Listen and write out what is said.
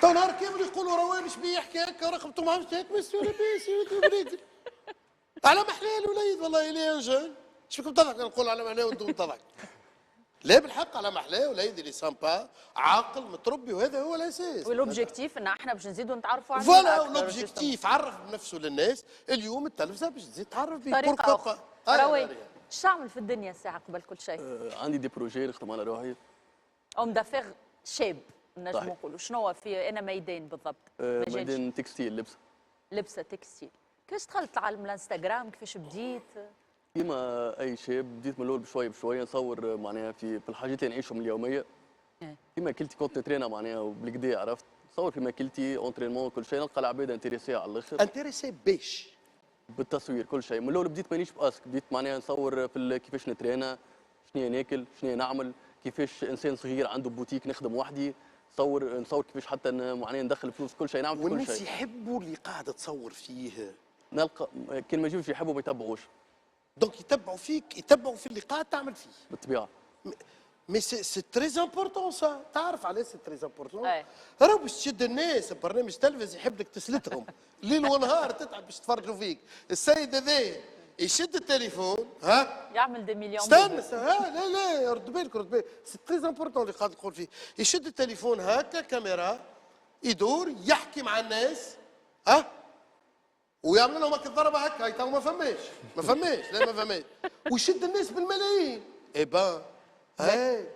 تو نهار كامل يقولوا روان مش بيحكي هكا رقبته ما عرفتش هكا مسيو لاباس يا ولدي وليدي. على محلاه الوليد والله الي انجل. ايش بكم تضحك نقول على محلاه وانتم تضحك. لا بالحق على محلاه وليد اللي سامبا عاقل متربي وهذا هو الاساس. والاوبجيكتيف ان احنا باش نزيدوا نتعرفوا عليه فوالا اكثر. لوبجيكتيف عرف بنفسه للناس. اليوم التلفزه باش تزيد تعرف به طريقه اخرى. روي با. ايش تعمل في الدنيا الساعه قبل كل شيء؟ عندي دي بروجي نخدم على روحي. اوم دافير شاب نجم صحيح. نقولوا شنو في انا ميدان بالضبط؟ مجال ميدان تكستيل لبسه. لبسه تكستيل. كيفاش دخلت لعالم الانستغرام؟ كيفاش بديت؟ كيما اي شاب بديت من الاول بشويه بشويه نصور معناها في الحاجات اللي نعيشهم اليوميه. إيه. كيما كلتي كنت نترينا معناها وبالكدا عرفت نصور كيما كلتي اونترينمون كل شيء نلقى العباد انتريسي على الاخر. انتريسي باش بالتصوير كل شيء من الاول بديت مانيش باسك بديت معناها نصور كيفاش نترينا شنو ناكل شنو نعمل كيفاش انسان صغير عنده بوتيك نخدم وحدي نصور كيفاش حتى معناها ندخل فلوس كل شيء نعمل في كل والناس شيء. يحبوا اللي قاعد تصور فيه. نلقى كان ما يجوش يحبوا ما يتبعوش دونك يتبعوا فيك يتبعوا في اللي قاعد تعمل فيه. بالطبيعه. مي سي تري امبورتون سا. تعرف علاش سي تري امبورتون؟ أي. راهو باش تشد الناس برنامج تلفزي يحب لك تسلتهم ليل ونهار تتعب باش يتفرجوا فيك. السيد هذا يشد التليفون ها يعمل دي مليون استنى ها لا رد بالك رد بالك سي تري امبورتون اللي قاعد تقول فيه. يشد التليفون هكا كاميرا يدور يحكي مع الناس ها ويعمل لهم هكا الضربه هكا هاي تو ما فماش لا ما فماش ويشد الناس بالملايين. اي بان هاي